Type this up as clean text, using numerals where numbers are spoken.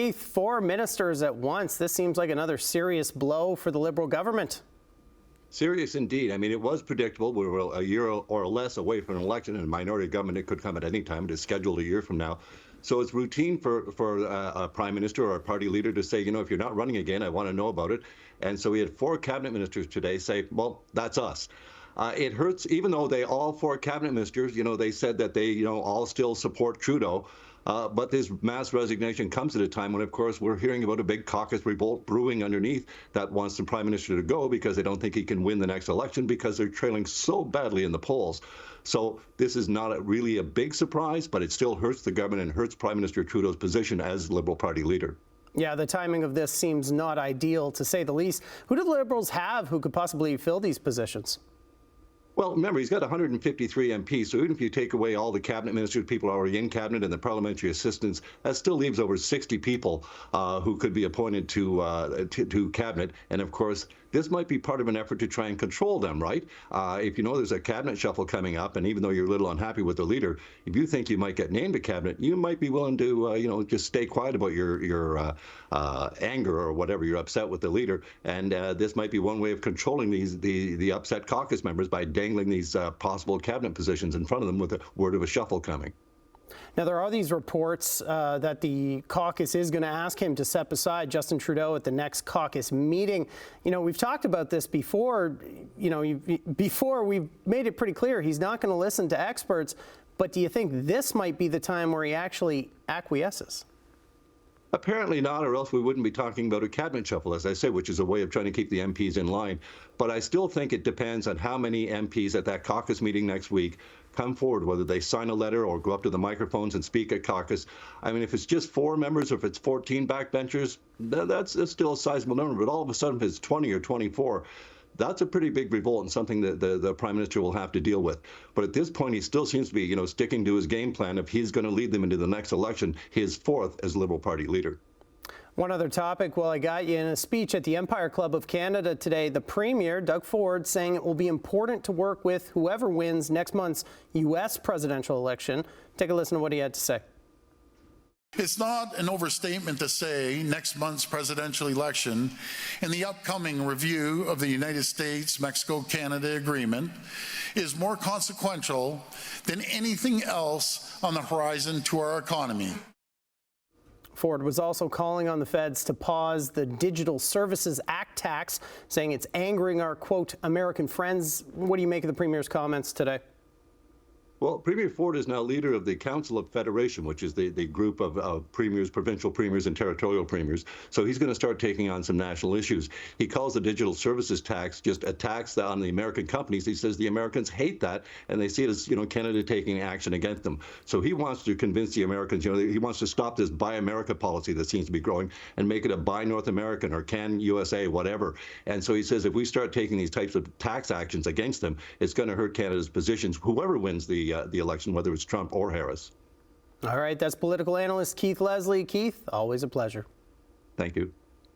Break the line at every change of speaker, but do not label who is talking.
Keith, 4 ministers at once. This seems like another serious blow for the Liberal government.
Serious indeed. I mean, it was predictable. We were a year or less away from an election, and a minority government, it could come at any time. It is scheduled a year from now. So it's routine for a prime minister or a party leader to say, you know, if you're not running again, I want to know about it. And so we had 4 cabinet ministers today say, well, that's us. It hurts, even though all 4 cabinet ministers, you know, they said that they, you know, all still support Trudeau. But this mass resignation comes at a time when, of course, we're hearing about a big caucus revolt brewing underneath that wants the prime minister to go because they don't think he can win the next election because they're trailing so badly in the polls. So this is not really a big surprise, but it still hurts the government and hurts Prime Minister Trudeau's position as Liberal Party leader.
Yeah, the timing of this seems not ideal, to say the least. Who do the Liberals have who could possibly fill these positions?
Well, remember, he's got 153 MPs, so even if you take away all the cabinet ministers, people already in cabinet, and the parliamentary assistants, that still leaves over 60 people who could be appointed to cabinet. And of course, this might be part of an effort to try and control them, right? If you know there's a cabinet shuffle coming up, and even though you're a little unhappy with the leader, if you think you might get named to cabinet, you might be willing to, you know, just stay quiet about your anger or whatever. You're upset with the leader, and this might be one way of controlling the upset caucus members by dangling these possible cabinet positions in front of them with a word of a shuffle coming.
Now, there are these reports that the caucus is going to ask him to step aside Justin Trudeau at the next caucus meeting. You know, we've talked about this before. You know, before we've made it pretty clear he's not going to listen to experts. But do you think this might be the time where he actually acquiesces?
Apparently not, or else we wouldn't be talking about a cabinet shuffle, as I say, which is a way of trying to keep the MPs in line. But I still think it depends on how many MPs at that caucus meeting next week come forward, whether they sign a letter or go up to the microphones and speak at caucus. I mean, if it's just 4 members or if it's 14 backbenchers, that's still a sizable number. But all of a sudden, if it's 20 or 24, that's a pretty big revolt and something that the Prime Minister will have to deal with. But at this point, he still seems to be, you know, sticking to his game plan if he's going to lead them into the next election, his 4th as Liberal Party leader.
One other topic, well, I got you. In a speech at the Empire Club of Canada today, the Premier, Doug Ford, saying it will be important to work with whoever wins next month's U.S. presidential election. Take a listen to what he had to say.
It's not an overstatement to say next month's presidential election and the upcoming review of the United States-Mexico-Canada agreement is more consequential than anything else on the horizon to our economy.
Ford was also calling on the feds to pause the Digital Services Act tax, saying it's angering our, quote, American friends. What do you make of the Premier's comments today?
Well, Premier Ford is now leader of the Council of Federation, which is the group of premiers, provincial premiers and territorial premiers. So he's going to start taking on some national issues. He calls the digital services tax just a tax on the American companies. He says the Americans hate that, and they see it as, you know, Canada taking action against them. So he wants to convince the Americans, you know, he wants to stop this Buy America policy that seems to be growing and make it a Buy North American or Can USA, whatever. And so he says if we start taking these types of tax actions against them, it's going to hurt Canada's positions, whoever wins the election, whether it's Trump or Harris.
All right, that's political analyst Keith Leslie. Keith, always a pleasure.
Thank you.